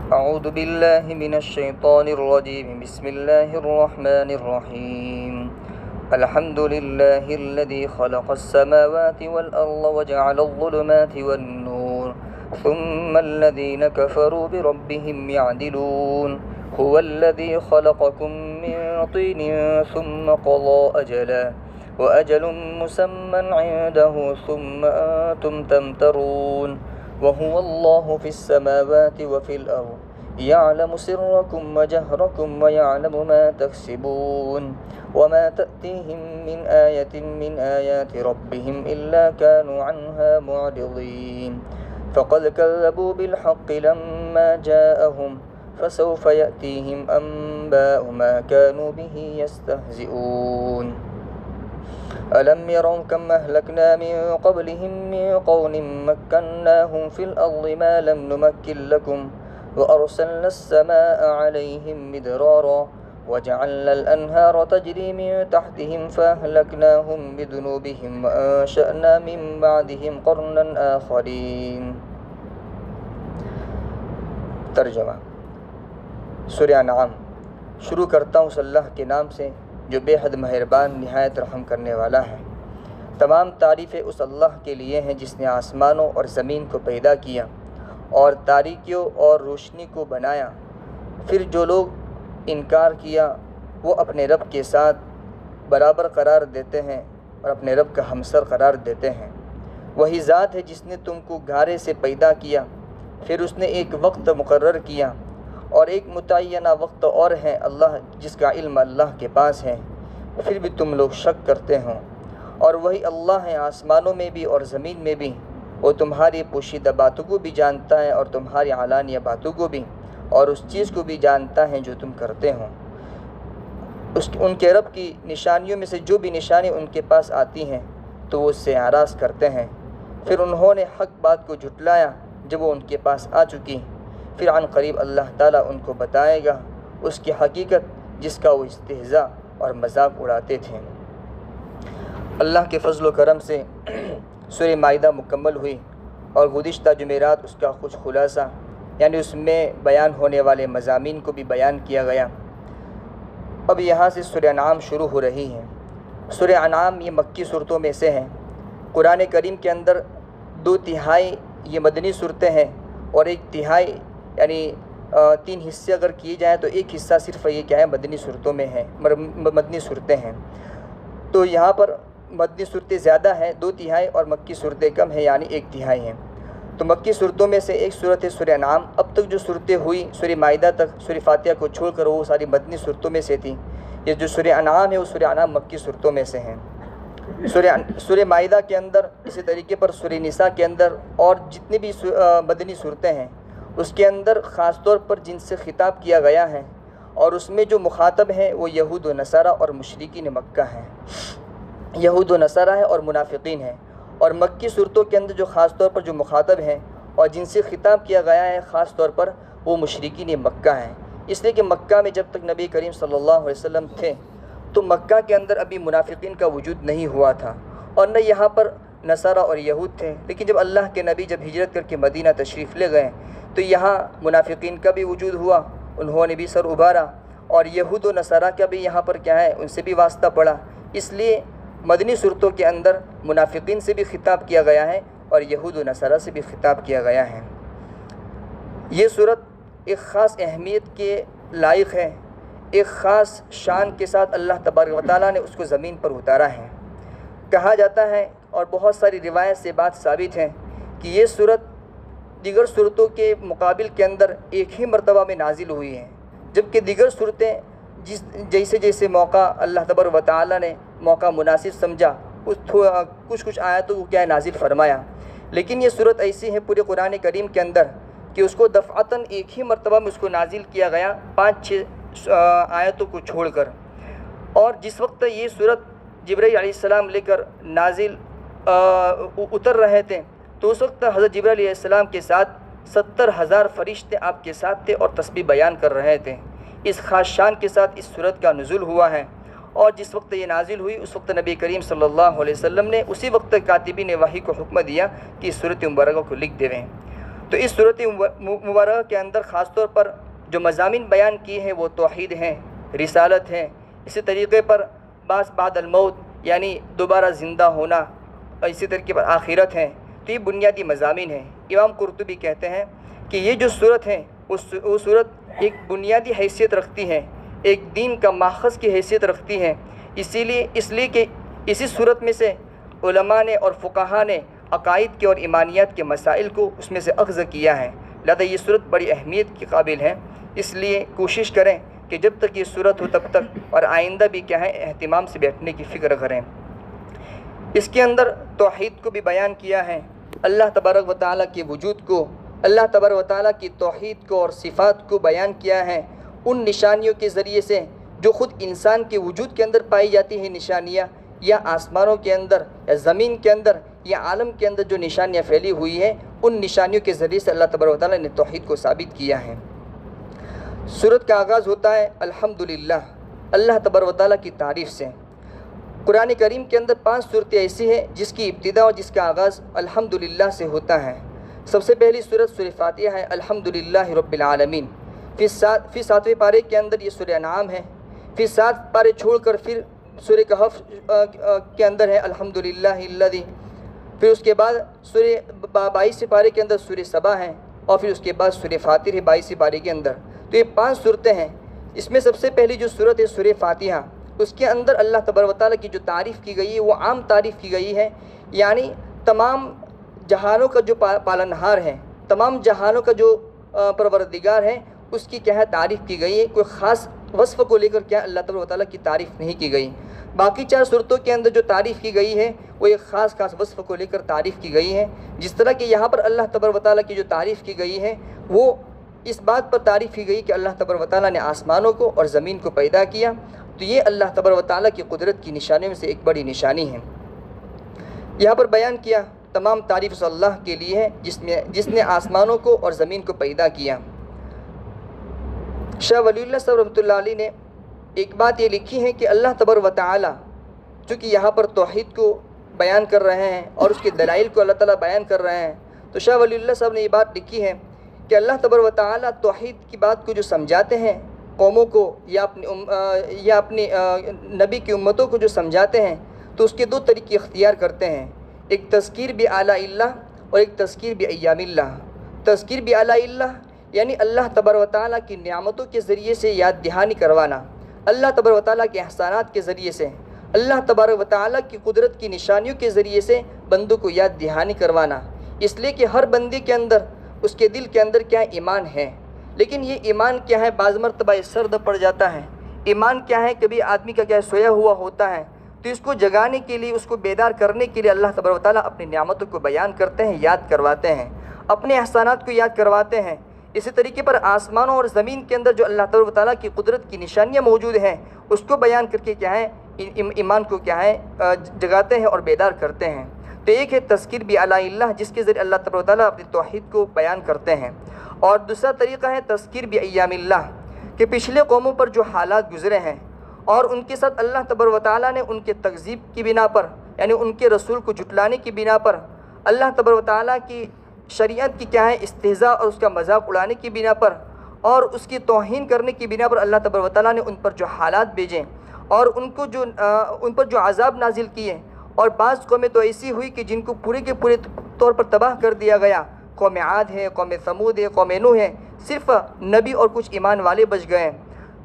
أعوذ بالله من الشيطان الرجيم بسم الله الرحمن الرحيم الحمد لله الذي خلق السماوات والأرض وجعل الظلمات والنور ثم الذين كفروا بربهم يعدلون هو الذي خلقكم من طين ثم قضى أجلا وأجل مسمى عنده ثم أنتم تمترون وهو الله في السماوات وفي الأرض يعلم سركم وجهركم ويعلم ما تكسبون وما تأتيهم من آية من آيات ربهم إلا كانوا عنها معرضين فقد كذبوا بالحق لما جاءهم فسوف يأتيهم أنباء ما كانوا به يستهزئون ألم يروا كم أهلكنا من قبلهم من قرن مكناهم في الأرض ما لم نمكن لكم وأرسلنا السماء عليهم مدرارا وجعلنا الأنهار تجري من تحتهم فأهلكناهم بذنوبهم وأنشأنا من بعدهم قرنا آخرين. ترجمہ. سورہ انعام. شروع کرتا ہوں اللہ کے نام سے جو بے حد مہربان نہایت رحم کرنے والا ہے۔ تمام تعریفیں اس اللہ کے لیے ہیں جس نے آسمانوں اور زمین کو پیدا کیا اور تاریکیوں اور روشنی کو بنایا۔ پھر جو لوگ انکار کیا وہ اپنے رب کے ساتھ برابر قرار دیتے ہیں اور اپنے رب کا ہمسر قرار دیتے ہیں۔ وہی ذات ہے جس نے تم کو گھارے سے پیدا کیا، پھر اس نے ایک وقت مقرر کیا اور ایک متعینہ وقت اور ہے اللہ جس کا علم اللہ کے پاس ہے، پھر بھی تم لوگ شک کرتے ہو۔ اور وہی اللہ ہے آسمانوں میں بھی اور زمین میں بھی، وہ تمہاری پوشیدہ باتوں کو بھی جانتا ہے اور تمہاری علانیہ باتوں کو بھی، اور اس چیز کو بھی جانتا ہے جو تم کرتے ہو۔ ان کے رب کی نشانیوں میں سے جو بھی نشانی ان کے پاس آتی ہیں تو وہ اس سے اعراض کرتے ہیں۔ پھر انہوں نے حق بات کو جھٹلایا جب وہ ان کے پاس آ چکی، پھر عن قریب اللہ تعالیٰ ان کو بتائے گا اس کی حقیقت جس کا وہ استہزاء اور مذاق اڑاتے تھے۔ اللہ کے فضل و کرم سے سورہ مائدہ مکمل ہوئی اور گزشتہ جمعرات اس کا کچھ خلاصہ یعنی اس میں بیان ہونے والے مضامین کو بھی بیان کیا گیا۔ اب یہاں سے سورہ انعام شروع ہو رہی ہے۔ سورہ انعام یہ مکی صورتوں میں سے ہیں۔ قرآن کریم کے اندر 2/3 یہ مدنی صورتیں ہیں اور 1/3 یعنی 3 حصے اگر کیے جائیں تو ایک حصہ صرف یہ کیا ہے مدنی صورتوں میں ہے، مدنی صورتیں ہیں۔ تو یہاں پر مدنی صورتیں زیادہ ہیں 2/3 اور مکی صورتیں کم ہیں یعنی 1/3 ہیں۔ تو مکی صورتوں میں سے ایک صورت ہے سورہ انعام۔ اب تک جو صورتیں ہوئی سورہ مائدہ تک، سورہ فاتحہ کو چھوڑ کر وہ ساری مدنی صورتوں میں سے تھیں۔ یہ جو سورہ انعام ہے وہ سورہ انعام مکی صورتوں میں سے ہیں۔ سورہ مائدہ کے اندر، اسی طریقے پر سورہ نساء کے اندر اور جتنی بھی مدنی صورتیں ہیں اس کے اندر خاص طور پر جن سے خطاب کیا گیا ہے اور اس میں جو مخاطب ہیں وہ یہود و نصارہ اور مشرکین مکہ ہیں، یہود و نصارہ ہے اور منافقین ہیں۔ اور مکی صورتوں کے اندر جو خاص طور پر جو مخاطب ہیں اور جن سے خطاب کیا گیا ہے خاص طور پر وہ مشرکین مکہ ہیں، اس لیے کہ مکہ میں جب تک نبی کریم صلی اللہ علیہ وسلم تھے تو مکہ کے اندر ابھی منافقین کا وجود نہیں ہوا تھا اور نہ یہاں پر نصارہ اور یہود تھے۔ لیکن جب اللہ کے نبی جب ہجرت کر کے مدینہ تشریف لے گئے تو یہاں منافقین کا بھی وجود ہوا، انہوں نے بھی سر ابھارا، اور یہود و نصارہ کا بھی یہاں پر کیا ہے ان سے بھی واسطہ پڑا۔ اس لیے مدنی صورتوں کے اندر منافقین سے بھی خطاب کیا گیا ہے اور یہود و نصارہ سے بھی خطاب کیا گیا ہے۔ یہ صورت ایک خاص اہمیت کے لائق ہے، ایک خاص شان کے ساتھ اللہ تبارک و تعالیٰ نے اس کو زمین پر اتارا ہے۔ کہا جاتا ہے اور بہت ساری روایت سے بات ثابت ہے کہ یہ صورت دیگر صورتوں کے مقابل کے اندر ایک ہی مرتبہ میں نازل ہوئی ہے، جبکہ دیگر صورتیں جیسے جیسے موقع اللہ تبارک و تعالیٰ نے موقع مناسب سمجھا کچھ آیتوں کو کیا ہے نازل فرمایا، لیکن یہ صورت ایسی ہے پورے قرآن کریم کے اندر کہ اس کو دفعتاً ایک ہی مرتبہ میں اس کو نازل کیا گیا 5-6 آیتوں کو چھوڑ کر۔ اور جس وقت یہ صورت جبرائیل علیہ السلام لے کر نازل اتر رہے تھے تو اس وقت حضرت جبرائیل علیہ السلام کے ساتھ 70,000 فرشتے آپ کے ساتھ تھے اور تسبیح بیان کر رہے تھے۔ اس خاص شان کے ساتھ اس صورت کا نزول ہوا ہے، اور جس وقت یہ نازل ہوئی اس وقت نبی کریم صلی اللہ علیہ وسلم نے اسی وقت کاتبین وحی کو حکم دیا کہ اس صورت مبارکہ کو لکھ دیویں۔ تو اس صورت مبارکہ کے اندر خاص طور پر جو مضامین بیان کیے ہیں وہ توحید ہیں، رسالت ہیں، اسی طریقے پر بعد الموت یعنی دوبارہ زندہ ہونا، اور اسی طریقے پر آخرت ہیں۔ تو یہ بنیادی مضامین ہیں۔ امام قرطبی کہتے ہیں کہ یہ جو صورت ہے وہ صورت ایک بنیادی حیثیت رکھتی ہے، ایک دین کا ماخذ کی حیثیت رکھتی ہے، اس لیے کہ اسی صورت میں سے علماء نے اور فقہا نے عقائد کے اور ایمانیات کے مسائل کو اس میں سے اخذ کیا ہے، لہذا یہ صورت بڑی اہمیت کے قابل ہے۔ اس لیے کوشش کریں کہ جب تک یہ صورت ہو تب تک، اور آئندہ بھی کیا ہے اہتمام سے بیٹھنے کی فکر کریں۔ اس کے اندر توحید کو بھی بیان کیا ہے، اللہ تبارک و تعالیٰ کے وجود کو، اللہ تبارک و تعالیٰ کی توحید کو اور صفات کو بیان کیا ہے، ان نشانیوں کے ذریعے سے جو خود انسان کے وجود کے اندر پائی جاتی ہیں نشانیاں، یا آسمانوں کے اندر یا زمین کے اندر یا عالم کے اندر جو نشانیاں پھیلی ہوئی ہیں، ان نشانیوں کے ذریعے سے اللہ تبارک و تعالیٰ نے توحید کو ثابت کیا ہے۔ سورت کا آغاز ہوتا ہے الحمدللہ، اللہ تبارک و تعالیٰ کی تعریف سے۔ قرآن کریم کے اندر 5 صورتیں ایسی ہیں جس کی ابتدا اور جس کا آغاز الحمدللہ سے ہوتا ہے۔ سب سے پہلی صورت سورہ فاتحہ ہے، الحمدللہ رب العالمین۔ پھر 7ویں پارے کے اندر یہ سورہ انعام ہے، پھر 7 پارے چھوڑ کر پھر سورہ کہف کے اندر ہے الحمدللہ الذی، پھر اس کے بعد سورہ 22 پارے کے اندر سورہ سبا ہے، اور پھر اس کے بعد سورہ فاتر ہے 22 پارے کے اندر۔ تو یہ 5 صورتیں ہیں۔ اس میں سب سے پہلی جو صورت ہے سورہ فاتحہ، اس کے اندر اللہ تبارک و تعالیٰ کی جو تعریف کی گئی ہے وہ عام تعریف کی گئی ہے، یعنی تمام جہانوں کا جو پالنہار ہے، تمام جہانوں کا جو پروردگار ہے، اس کی کیا ہے تعریف کی گئی ہے۔ کوئی خاص وصف کو لے کر کیا اللہ تبارک و تعالیٰ کی تعریف نہیں کی گئی۔ باقی 4 صورتوں کے اندر جو تعریف کی گئی ہے وہ ایک خاص وصف کو لے کر تعریف کی گئی ہے، جس طرح کہ یہاں پر اللہ تبارک و تعالیٰ کی جو تعریف کی گئی ہے وہ اس بات پر تعریف کی گئی کہ اللہ تبارک و تعالیٰ نے آسمانوں کو اور زمین کو پیدا کیا، تو یہ اللہ تبارک و تعالیٰ کی قدرت کی نشانی میں سے ایک بڑی نشانی ہے۔ یہاں پر بیان کیا تمام تعریف اس اللہ کے لیے ہے جس نے آسمانوں کو اور زمین کو پیدا کیا۔ شاہ ولی اللہ صاحب رحمۃ اللہ علیہ نے ایک بات یہ لکھی ہے کہ اللہ تبارک و تعالیٰ چونکہ یہاں پر توحید کو بیان کر رہے ہیں اور اس کے دلائل کو اللہ تعالیٰ بیان کر رہے ہیں، تو شاہ ولی اللہ صاحب نے یہ بات لکھی ہے کہ اللہ تبارک و تعالیٰ توحید کی بات کو جو سمجھاتے ہیں قوموں کو یا اپنی نبی کی امتوں کو جو سمجھاتے ہیں، تو اس کے 2 طریقے اختیار کرتے ہیں، ایک تذکیر بآلاء اللہ اور ایک تذکیر بایام اللہ۔ تذکیر بآلاء اللہ یعنی اللہ تبارک و تعالیٰ کی نعمتوں کے ذریعے سے یاد دہانی کروانا، اللہ تبارک و تعالیٰ کے احسانات کے ذریعے سے، اللہ تبارک و تعالیٰ کی قدرت کی نشانیوں کے ذریعے سے بندوں کو یاد دہانی کروانا، اس لیے کہ ہر بندے کے اندر اس کے دل کے اندر کیا ایمان ہے، لیکن یہ ایمان کیا ہے بعض مرتبہ سرد پڑ جاتا ہے۔ ایمان کیا ہے کبھی آدمی کا کیا سویا ہوا ہوتا ہے، تو اس کو جگانے کے لیے، اس کو بیدار کرنے کے لیے اللہ تبارک و تعالیٰ اپنی نعمتوں کو بیان کرتے ہیں، یاد کرواتے ہیں، اپنے احسانات کو یاد کرواتے ہیں۔ اسی طریقے پر آسمانوں اور زمین کے اندر جو اللہ تبارک و تعالیٰ کی قدرت کی نشانیاں موجود ہیں اس کو بیان کر کے کیا ہے ایمان کو کیا ہے جگاتے ہیں اور بیدار کرتے ہیں۔ تو ایک ہے تذکیر بآلاء اللہ جس کے ذریعے اللہ تبارک و تعالیٰ اپنی توحید کو بیان کرتے ہیں، اور دوسرا طریقہ ہے تذکیر بایام اللہ، کہ پچھلے قوموں پر جو حالات گزرے ہیں اور ان کے ساتھ اللہ تبارک و تعالیٰ نے ان کے تکذیب کی بنا پر، یعنی ان کے رسول کو جھٹلانے کی بنا پر، اللہ تبارک و تعالیٰ کی شریعت کی کیا ہے استہزاء اور اس کا مذاق اڑانے کی بنا پر اور اس کی توہین کرنے کی بنا پر اللہ تبارک و تعالیٰ نے ان پر جو حالات بھیجے اور ان پر جو عذاب نازل کیے، اور بعض قومیں تو ایسی ہوئی کہ جن کو پورے کے پورے طور پر تباہ کر دیا گیا۔ قوم عاد ہے، قوم ثمود ہے، قوم نوح ہے، صرف نبی اور کچھ ایمان والے بچ گئے۔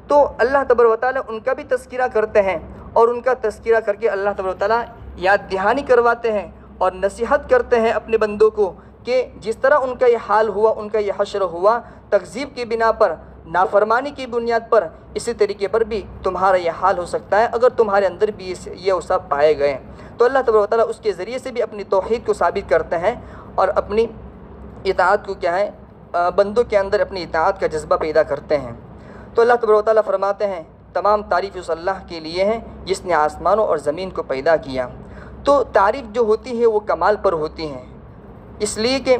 تو اللہ تبارک و تعالیٰ ان کا بھی تذکرہ کرتے ہیں، اور ان کا تذکرہ کر کے اللہ تبارک و تعالیٰ یاد دہانی کرواتے ہیں اور نصیحت کرتے ہیں اپنے بندوں کو کہ جس طرح ان کا یہ حال ہوا، ان کا یہ حشر ہوا تکذیب کی بنا پر، نافرمانی کی بنیاد پر، اسی طریقے پر بھی تمہارا یہ حال ہو سکتا ہے اگر تمہارے اندر بھی یہ اوصاف پائے گئے۔ تو اللہ تبارک و تعالیٰ اس کے ذریعے سے بھی اپنی توحید کو ثابت کرتے ہیں اور اپنی اطاعت کو کیا ہے بندوں کے اندر اپنی اطاعت کا جذبہ پیدا کرتے ہیں۔ تو اللہ تبارک و تعالیٰ فرماتے ہیں تمام تعریف اس اللہ کے لیے ہیں جس نے آسمانوں اور زمین کو پیدا کیا۔ تو تعریف جو ہوتی ہے وہ کمال پر ہوتی ہیں، اس لیے کہ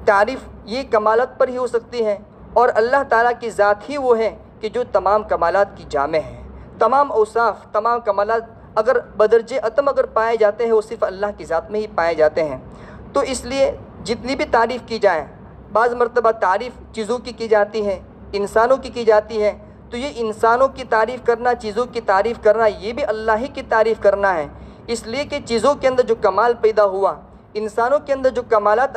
تعریف یہ کمالت پر ہی ہو سکتی ہے، اور اللہ تعالیٰ کی ذات ہی وہ ہے کہ جو تمام کمالات کی جامع ہے۔ تمام اوصاف، تمام کمالات اگر بدرجہ اتم اگر پائے جاتے ہیں وہ صرف اللہ کی ذات میں ہی پائے جاتے ہیں۔ تو اس لیے جتنی بھی تعریف کی جائے بعض مرتبہ تعریف چیزوں کی جاتی ہے، انسانوں کی جاتی ہے، تو یہ انسانوں کی تعریف کرنا، چیزوں کی تعریف کرنا، یہ بھی اللہ ہی کی تعریف کرنا ہے، اس لیے کہ چیزوں کے اندر جو کمال پیدا ہوا، انسانوں کے اندر جو کمالات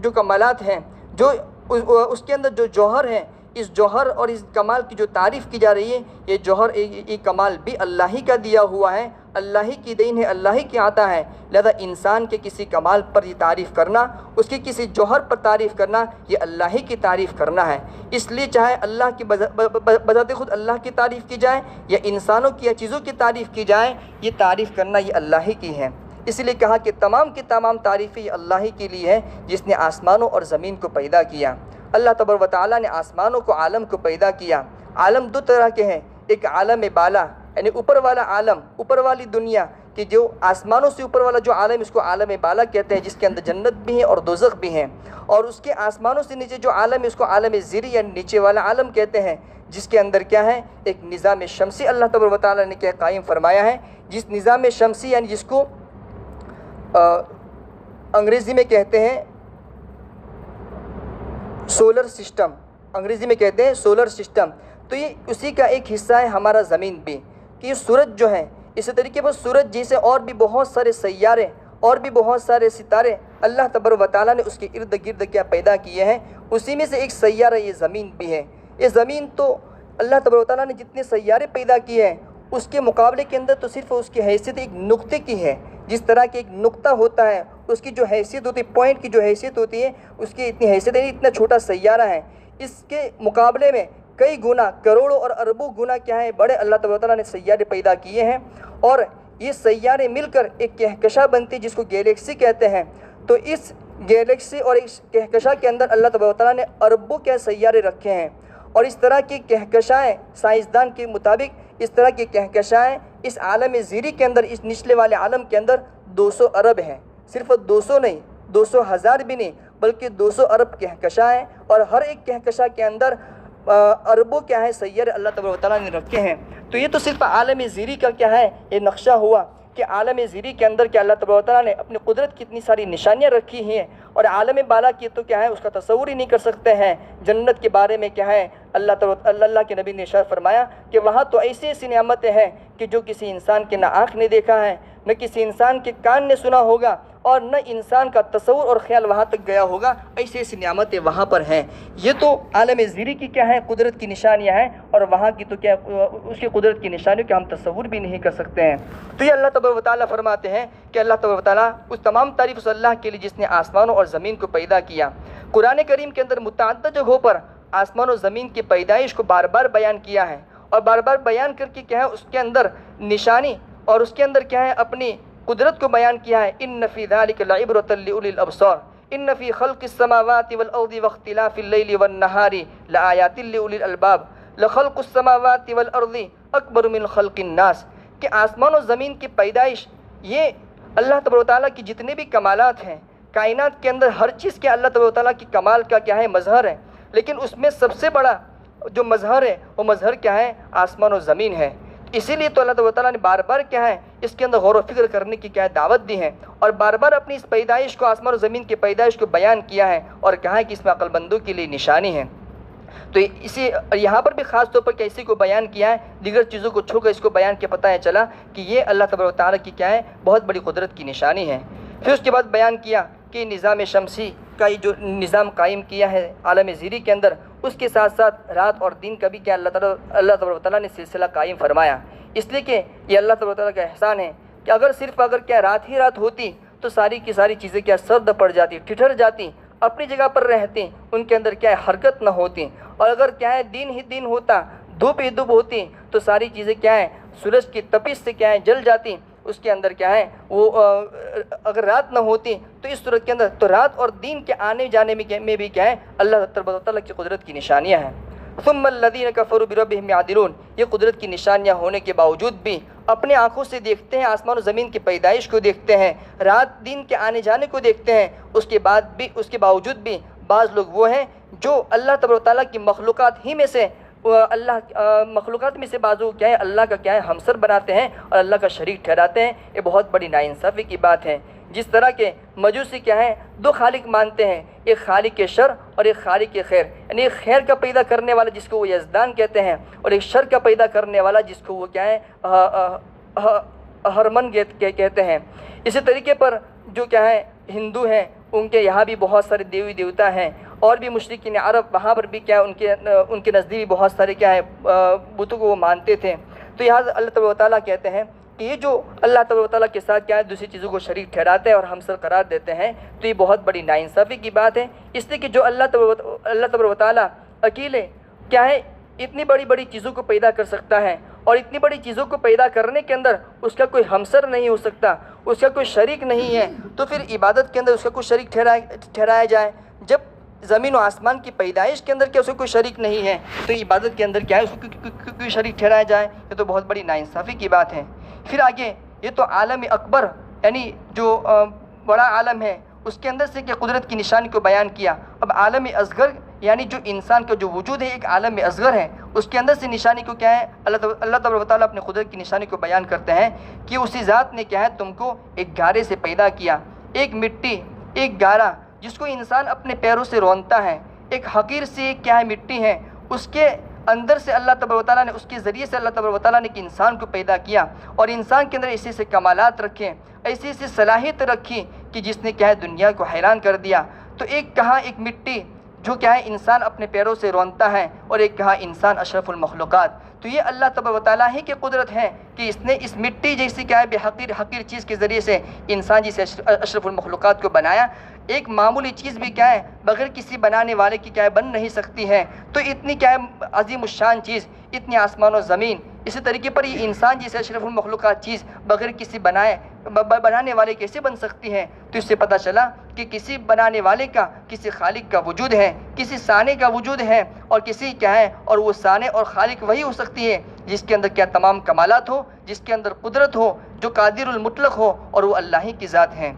جو کمالات ہیں، جو اس کے اندر جو جوہر ہے، اس جوہر اور اس کمال کی جو تعریف کی جا رہی ہے، یہ جوہر یہ کمال بھی اللہ ہی کا دیا ہوا ہے، اللہ ہی کی دین ہے، اللہ ہی کی عطا ہے۔ لہذا انسان کے کسی کمال پر یہ تعریف کرنا، اس کی کسی جوہر پر تعریف کرنا، یہ اللہ ہی کی تعریف کرنا ہے۔ اس لیے چاہے اللہ کی بذات خود اللہ کی تعریف کی جائے یا انسانوں کی یا چیزوں کی تعریف کی جائے، یہ تعریف کرنا یہ اللہ ہی کی ہے۔ اس لیے کہا کہ تمام کی تمام تعریفیں یہ اللہ ہی کے لیے ہے جس نے آسمانوں اور زمین کو پیدا کیا۔ اللہ تبارک و تعالیٰ نے آسمانوں کو، عالم کو پیدا کیا۔ عالم دو طرح کے ہیں، ایک عالم بالا یعنی اوپر والا عالم، اوپر والی دنیا، کہ جو آسمانوں سے اوپر والا جو عالم، اس کو عالم بالا کہتے ہیں، جس کے اندر جنت بھی ہے اور دوزخ بھی ہیں، اور اس کے آسمانوں سے نیچے جو عالم ہے اس کو عالم زیری یعنی نیچے والا عالم کہتے ہیں، جس کے اندر کیا ہے، ایک نظام شمسی اللہ تبارک و تعالیٰ نے کیا قائم فرمایا ہے، جس نظام شمسی یعنی جس کو انگریزی میں کہتے ہیں سولر سسٹم، انگریزی میں کہتے ہیں سولر سسٹم، تو یہ اسی کا ایک حصہ ہے ہمارا زمین بھی، کہ یہ سورج جو ہے، اسی طریقے پر سورج جیسے اور بھی بہت سارے سیارے اور بھی بہت سارے ستارے اللہ تبارک و تعالیٰ نے اس کے ارد گرد کیا پیدا کیے ہیں، اسی میں سے ایک سیارہ یہ زمین بھی ہے۔ یہ زمین تو اللہ تبارک و تعالیٰ نے جتنے سیارے پیدا کیے ہیں اس کے مقابلے کے اندر تو صرف اس کی حیثیت ایک نقطے کی ہے، جس طرح کہ ایک نقطہ ہوتا ہے اس کی جو حیثیت ہوتی ہے، پوائنٹ کی جو حیثیت ہوتی ہے، اس کی اتنی حیثیت ہے، اتنا چھوٹا سیارہ ہے، اس کے مقابلے میں کئی گنا، کروڑوں اور اربوں گنا کیا ہے، بڑے اللہ تبارک و تعالیٰ نے سیارے پیدا کیے ہیں، اور یہ سیارے مل کر ایک کہکشاں بنتی جس کو گیلیکسی کہتے ہیں۔ تو اس گیلیکسی اور اس کہکشاں کے اندر اللہ تبارک و تعالیٰ نے اربوں کے سیارے رکھے ہیں، اور اس طرح کی کہکشائیں سائنسدان کے مطابق اس طرح کی کہکشائیں اس عالم زیری کے اندر، اس نچلے والے عالم کے اندر 200 ارب ہیں، صرف 200 نہیں، 200,000 بھی نہیں، بلکہ 200 ارب کہکشائیں، اور ہر ایک کہکشاں کے اندر اربوں کیا ہے سیارے اللہ تبارک و تعالیٰ نے رکھے ہیں۔ تو یہ تو صرف عالم زیری کا کیا ہے یہ نقشہ ہوا کہ عالم زیری کے اندر کیا اللہ تبارک و تعالیٰ نے اپنی قدرت کی اتنی ساری نشانیاں رکھی ہیں، اور عالم بالا کی تو کیا ہے اس کا تصور ہی نہیں کر سکتے ہیں۔ جنت کے بارے میں کیا ہے اللہ کے نبی نے ارشاد فرمایا کہ وہاں تو ایسی ایسی نعمتیں ہیں کہ جو کسی انسان کے نہ آنکھ نے دیکھا ہے، نہ کسی انسان کے کان نے سنا ہوگا، اور نہ انسان کا تصور اور خیال وہاں تک گیا ہوگا، ایسی ایسی نعمتیں وہاں پر ہیں۔ یہ تو عالم زیری کی کیا ہے قدرت کی نشانیاں ہیں، اور وہاں کی تو کیا اس کی قدرت کی نشانیوں کا ہم تصور بھی نہیں کر سکتے ہیں۔ تو یہ اللہ تبارک و تعالیٰ فرماتے ہیں کہ اللہ تبارک و تعالیٰ اس تمام تعریف اس اللہ کے لیے جس نے آسمانوں اور زمین کو پیدا کیا۔ قرآن کریم کے اندر متعدد جگہوں پر آسمان و زمین کی پیدائش کو بار بار بیان کیا ہے، اور بار بار بیان کر کے کیا ہے اس کے اندر نشانی اور اس کے اندر کیا ہے اپنی قدرت کو بیان کیا ہے۔ ان فی ذلک لعبرۃ لأولی الابصار ان فی خلق السماوات والارض واختلاف اللیل والنہار لآیات لأولی الالباب لخلق السماوات والارض اکبر من خلق الناس، کہ آسمان و زمین کی پیدائش یہ اللہ تبارک و تعالیٰ کی جتنے بھی کمالات ہیں، کائنات کے اندر ہر چیز کے اللہ تبارک و تعالیٰ کی کمال کا کیا ہے مظہر ہے، لیکن اس میں سب سے بڑا جو مظہر ہے وہ مظہر کیا ہے آسمان و زمین ہے۔ اسی لیے تو اللہ تبارک و تعالیٰ نے بار بار کیا ہے اس کے اندر غور و فکر کرنے کی کیا دعوت دی ہے، اور بار بار اپنی اس پیدائش کو آسمان و زمین کی پیدائش کو بیان کیا ہے، اور کہا ہے کہ اس میں عقل مندوں کے لیے نشانی ہے۔ تو اسی یہاں پر بھی خاص طور پر کیسی کو بیان کیا ہے، دیگر چیزوں کو چھو کر اس کو بیان کیا پتہ ہے چلا کہ یہ اللہ تبارک و تعالیٰ کی کیا ہے بہت بڑی قدرت کی نشانی ہے۔ پھر اس کے بعد بیان کیا کہ نظام شمسی کا یہ جو نظام قائم کیا ہے عالم زیری کے اندر، اس کے ساتھ ساتھ رات اور دن کا بھی کیا اللہ تبارک و تعالیٰ نے سلسلہ قائم فرمایا، اس لیے کہ یہ اللہ تبارک و تعالیٰ کا احسان ہے کہ اگر کیا رات ہی رات ہوتی تو ساری کی ساری چیزیں کیا سرد پڑ جاتی، ٹھٹر جاتی، اپنی جگہ پر رہتی، ان کے اندر کیا ہے حرکت نہ ہوتی، اور اگر کیا ہے دن ہی دن ہوتا، دھوپ ہی دھوپ ہوتی تو ساری چیزیں کیا ہے سورج کی تپش سے کیا ہے جل جاتی، اس کے اندر کیا ہے وہ اگر رات نہ ہوتی تو اس صورت کے اندر تو رات اور دن کے آنے جانے میں بھی کیا ہے اللہ تبارک و تعالیٰ کی قدرت کی نشانیاں ہیں۔ ثم الذین کفروا بربہم یعدلون، یہ قدرت کی نشانیاں ہونے کے باوجود بھی اپنے آنکھوں سے دیکھتے ہیں، آسمان و زمین کی پیدائش کو دیکھتے ہیں، رات دن کے آنے جانے کو دیکھتے ہیں، اس کے باوجود بھی بعض لوگ وہ ہیں جو اللہ تبارک و تعالیٰ کی مخلوقات ہی میں سے مخلوقات میں سے بعضوں کیا ہے اللہ کا کیا ہے ہمسر بناتے ہیں اور اللہ کا شریک ٹھہراتے ہیں۔ یہ بہت بڑی ناانصافی کی بات ہے۔ جس طرح کے مجوسی کیا ہیں دو خالق مانتے ہیں، ایک خالق شر اور ایک خالق خیر، یعنی ایک خیر کا پیدا کرنے والا جس کو وہ یزدان کہتے ہیں، اور ایک شر کا پیدا کرنے والا جس کو وہ کیا ہے ہرمن کہتے ہیں۔ اسی طریقے پر جو کیا ہے ہندو ہیں، ان کے یہاں بھی بہت سارے دیوی دیوتا ہیں، اور بھی مشرکین عرب وہاں پر بھی کیا ان کے نزدیک بھی بہت سارے کیا ہے بتوں کو وہ مانتے تھے۔ تو یہاں اللہ تبارک و تعالیٰ کہتے ہیں کہ یہ جو اللہ تبارک و تعالیٰ کے ساتھ کیا ہے دوسری چیزوں کو شریک ٹھہراتے ہیں اور ہمسر قرار دیتے ہیں، تو یہ بہت بڑی ناانصافی کی بات ہے، اس لیے کہ جو اللہ تبارک و تعالیٰ اکیلے کیا ہے اتنی بڑی بڑی چیزوں کو پیدا کر سکتا ہے، اور اتنی بڑی چیزوں کو پیدا کرنے کے اندر اس کا کوئی ہمسر نہیں ہو سکتا، اس کا کوئی شریک نہیں ہے، تو پھر عبادت کے اندر اس کا کوئی شریک ٹھہرایا جائے؟ جب زمین و آسمان کی پیدائش کے اندر کیا اس کا کوئی شریک نہیں ہے، تو عبادت کے اندر کیا ہے اس کو کوئی شریک ٹھہرایا جائے؟ یہ تو بہت بڑی ناانصافی کی بات ہے۔ پھر آگے یہ تو عالم اکبر یعنی جو بڑا عالم ہے اس کے اندر سے کہ قدرت کی نشانی کو بیان کیا۔ اب عالم اصغر یعنی جو انسان کا جو وجود ہے ایک عالم اصغر ہے، اس کے اندر سے نشانی کو کیا ہے اللہ تبارک و تعالیٰ اپنے قدرت کی نشانی کو بیان کرتے ہیں کہ اسی ذات نے کیا ہے تم کو ایک گارے سے پیدا کیا، ایک مٹی، ایک گارا جس کو انسان اپنے پیروں سے رونتا ہے، ایک حقیر سی کیا ہے مٹی ہے، اس کے اندر سے اللہ تبارک و تعالیٰ نے اس کے ذریعے سے اللہ تبارک و تعالیٰ نے ایک انسان کو پیدا کیا، اور انسان کے اندر ایسے ایسے کمالات رکھے، ایسی ایسی صلاحیت رکھی کہ جس نے کیا ہے دنیا کو حیران کر دیا۔ تو ایک کہاں ایک مٹی جو کیا ہے انسان اپنے پیروں سے رونتا ہے، اور ایک کہا انسان اشرف المخلوقات۔ تو یہ اللہ تبارک و تعالیٰ ہی کی قدرت ہے کہ اس نے اس مٹی جیسی کیا ہے بے حقیر چیز کے ذریعے سے انسان جیسے اشرف المخلوقات کو بنایا۔ ایک معمولی چیز بھی کیا ہے بغیر کسی بنانے والے کی کیا ہے بن نہیں سکتی ہے، تو اتنی کیا ہے عظیم الشان چیز، اتنی آسمان و زمین، اسی طریقے پر یہ انسان جیسے اشرف المخلوقات چیز بغیر کسی بنانے والے کیسے بن سکتی ہے؟ تو اس سے پتہ چلا کہ کسی بنانے والے کا، کسی خالق کا وجود ہے، کسی صانع کا وجود ہے، اور کسی کیا ہے اور وہ صانع اور خالق وہی ہو سکتی ہے جس کے اندر کیا تمام کمالات ہو، جس کے اندر قدرت ہو، جو قادر المطلق ہو، اور وہ اللہ ہی کی ذات ہے۔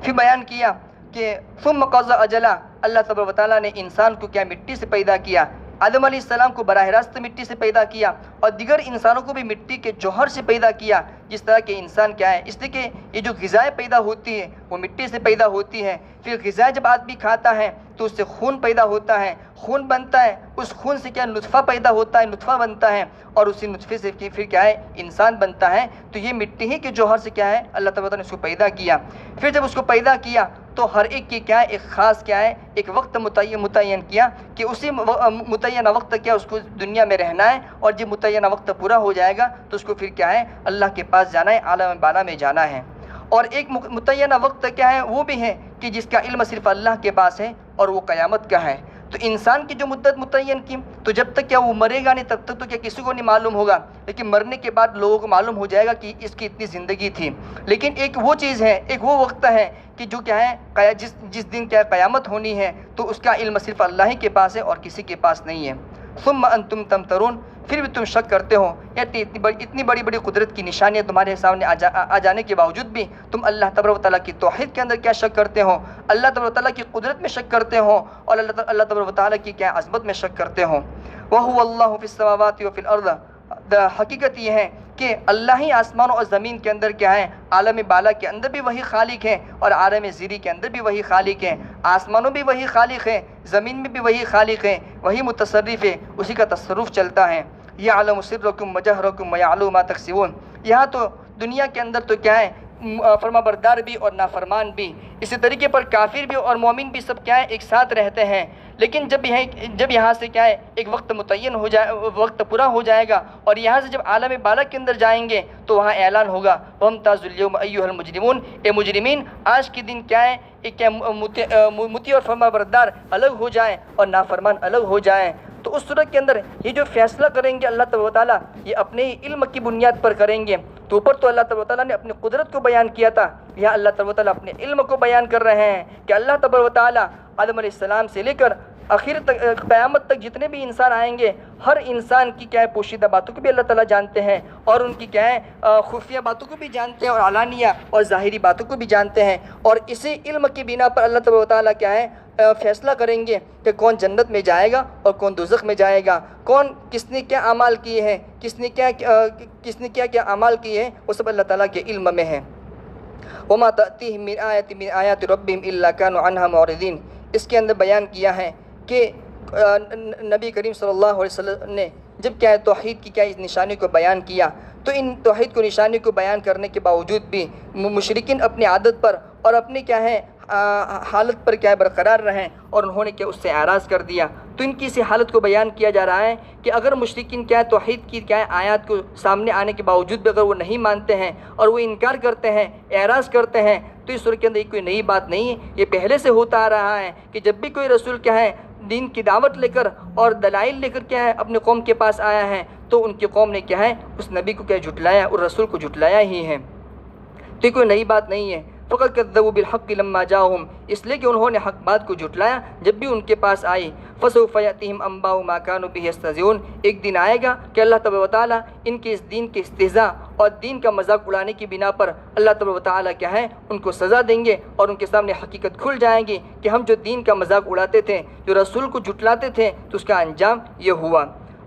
پھر بیان کیا کہ ثم قضى اجلا، اللہ تبارک و تعالیٰ نے انسان کو کیا مٹی سے پیدا کیا، آدم علیہ السلام کو براہ راست مٹی سے پیدا کیا، اور دیگر انسانوں کو بھی مٹی کے جوہر سے پیدا کیا، جس طرح کے انسان کیا ہے، اس لیے کہ یہ جو غذائیں پیدا ہوتی ہے وہ مٹی سے پیدا ہوتی ہے۔ پھر غذا جب آدمی کھاتا ہے تو اس سے خون پیدا ہوتا ہے، خون بنتا ہے، اس خون سے کیا نطفہ پیدا ہوتا ہے، نطفہ بنتا ہے، اور اسی نطفے سے پھر کیا ہے انسان بنتا ہے۔ تو یہ مٹی ہی کے جوہر سے کیا ہے اللہ تعالیٰ نے اس کو پیدا کیا۔ پھر جب اس کو پیدا کیا تو ہر ایک کی کیا ہے ایک خاص کیا ہے ایک وقت متعین کیا کہ اسی متعینہ وقت کیا اس کو دنیا میں رہنا ہے، اور جب متعینہ وقت پورا ہو جائے گا تو اس کو پھر کیا ہے اللہ کے پاس جانا ہے، عالم بالا میں جانا ہے۔ اور ایک متعینہ وقت کیا ہے وہ بھی ہے کہ جس کا علم صرف اللہ کے پاس ہے، اور وہ قیامت کا ہے۔ تو انسان کی جو مدت متعین کی تو جب تک کیا وہ مرے گا نہیں تب تک تو کیا کسی کو نہیں معلوم ہوگا، لیکن مرنے کے بعد لوگوں کو معلوم ہو جائے گا کہ اس کی اتنی زندگی تھی۔ لیکن ایک وہ چیز ہے، ایک وہ وقت ہے کہ جو کیا ہے جس دن کیا قیامت ہونی ہے تو اس کا علم صرف اللہ ہی کے پاس ہے اور کسی کے پاس نہیں ہے۔ ثم انتم تمترون، پھر بھی تم شک کرتے ہو، یعنی اتنی بڑی بڑی قدرت کی نشانیاں تمہارے سامنے آ جانے کے باوجود بھی تم اللہ تبارک و تعالیٰ کی توحید کے اندر کیا شک کرتے ہو، اللہ تبارک و تعالیٰ کی قدرت میں شک کرتے ہو، اور اللہ تبارک و تعالیٰ کی کیا عظمت میں شک کرتے ہو۔ وَهُوَ اللَّهُ فِي السَّمَاوَاتِ وَفِي الْأَرْضِ، حقیقت یہ ہے کہ اللہ ہی آسمانوں اور زمین کے اندر کیا ہے عالم بالا کے اندر بھی وہی خالق ہے، اور عالم زیری کے اندر بھی وہی خالق ہے۔ آسمانوں بھی وہی خالق ہے، زمین میں بھی وہی خالق ہے، وہی متصرف ہے، اسی کا تصرف چلتا ہے۔ یعلم سرکم وجہرکم ویعلم ما تکسبون، یہاں تو دنیا کے اندر تو کیا ہے فرما بردار بھی اور نافرمان بھی، اسی طریقے پر کافر بھی اور مومن بھی سب کیا ہے ایک ساتھ رہتے ہیں، لیکن جب یہاں سے کیا ہے ایک وقت متعین ہو جائے، وقت پورا ہو جائے گا، اور یہاں سے جب عالم بالا کے اندر جائیں گے تو وہاں اعلان ہوگا وَامْتَازُوا الْيَوْمَ أَيُّهَا الْمُجْرِمُونَ، اے مجرمین آج کے دن کیا ہے ایک کیا مطیع اور فرما بردار الگ ہو جائیں اور نافرمان الگ ہو جائیں۔ تو اس صورت کے اندر یہ جو فیصلہ کریں گے اللہ تبارک و تعالیٰ یہ اپنے علم کی بنیاد پر کریں گے۔ تو اوپر تو اللہ تبارک و تعالیٰ نے اپنی قدرت کو بیان کیا تھا، یہاں اللہ تبارک و تعالیٰ اپنے علم کو بیان کر رہے ہیں کہ اللہ تبارک و تعالیٰ آدم علیہ السلام سے لے کر آخر تک قیامت تک جتنے بھی انسان آئیں گے ہر انسان کی کیا ہے پوشیدہ باتوں کو بھی اللہ تعالیٰ جانتے ہیں، اور ان کی کیا ہے خفیہ باتوں کو بھی جانتے ہیں، اور علانیہ اور ظاہری باتوں کو بھی جانتے ہیں، اور اسی علم کی بنا پر اللہ تبارک و تعالیٰ کیا ہے فیصلہ کریں گے کہ کون جنت میں جائے گا اور کون دوزخ میں جائے گا، کون کس نے کیا اعمال کیے ہیں، کس نے کیا اعمال کیے ہیں، وہ سب اللہ تعالیٰ کے علم میں ہے۔ وما تأتیہم من آیۃ من آیات ربہم الا کانوا عنہا معرضین۔ اس کے اندر بیان کیا ہے کہ نبی کریم صلی اللہ علیہ وسلم نے جب کیا ہے توحید کی کیا اس نشانی کو بیان کیا، تو ان توحید کو نشانی کو بیان کرنے کے باوجود بھی مشرکین اپنی عادت پر اور اپنی کیا ہے حالت پر کیا ہے برقرار رہیں، اور انہوں نے کیا اس سے اعراض کر دیا۔ تو ان کی اسی حالت کو بیان کیا جا رہا ہے کہ اگر مشرکین کیا ہے توحید کی کیا ہے آیات کو سامنے آنے کے باوجود بھی اگر وہ نہیں مانتے ہیں اور وہ انکار کرتے ہیں، اعراض کرتے ہیں، تو اس صورت کے اندر یہ کوئی نئی بات نہیں ہے، یہ پہلے سے ہوتا آ رہا ہے کہ جب بھی کوئی رسول کیا ہے دین کی دعوت لے کر اور دلائل لے کر کیا ہے اپنے قوم کے پاس آیا ہے، تو ان کی قوم نے کیا ہے اس نبی کو کیا جھٹلایا اور رسول کو جھٹلایا ہی ہے۔ تو یہ کوئی نئی بات نہیں ہے۔ فقط کذبوا بالحق لما جاءهم، اس لیے کہ انہوں نے حق بات کو جھٹلایا جب بھی ان کے پاس آئی۔ فسوف یأتیہم انباء ما كانوا به یستہزئون، ایک دن آئے گا کہ اللہ تبارک و تعالیٰ ان کے اس دین کے استہزاء اور دین کا مذاق اڑانے کی بنا پر اللہ تبارک و تعالیٰ کیا ہے ان کو سزا دیں گے، اور ان کے سامنے حقیقت کھل جائیں گی کہ ہم جو دین کا مذاق اڑاتے تھے، جو رسول کو جھٹلاتے تھے، تو اس کا انجام یہ ہوا۔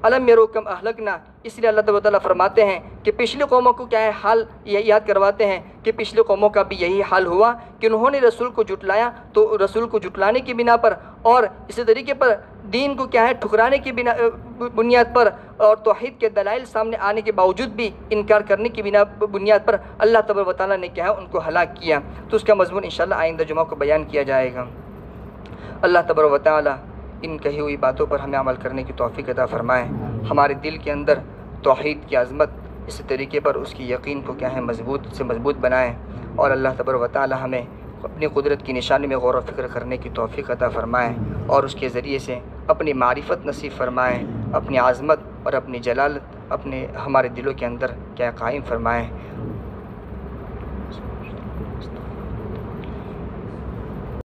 الم یروا کم اہلکنا، اس لیے اللہ تبارک و تعالیٰ فرماتے ہیں کہ پچھلی قوموں کو کیا ہے حال یہ یاد کرواتے ہیں کہ پچھلی قوموں کا بھی یہی حال ہوا کہ انہوں نے رسول کو جھٹلایا، تو رسول کو جھٹلانے کی بنا پر اور اسی طریقے پر دین کو کیا ہے ٹھکرانے کی بنیاد پر اور توحید کے دلائل سامنے آنے کے باوجود بھی انکار کرنے کی بنیاد پر اللہ تبارک و تعالیٰ نے کیا ہے ان کو ہلاک کیا۔ تو اس کا مضمون انشاءاللہ آئندہ جمعہ کو بیان کیا جائے گا۔ اللہ تبارک و تعالیٰ ان کہی ہوئی باتوں پر ہمیں عمل کرنے کی توفیق عطا فرمائے، ہمارے دل کے اندر توحید کی عظمت اسی طریقے پر اس کی یقین کو کیا ہے مضبوط سے مضبوط بنائے، اور اللہ تبارک و تعالیٰ ہمیں اپنی قدرت کی نشانی میں غور و فکر کرنے کی توفیق عطا فرمائے، اور اس کے ذریعے سے اپنی معرفت نصیب فرمائے، اپنی عظمت اور اپنی جلالت ہمارے دلوں کے اندر کیا قائم فرمائے۔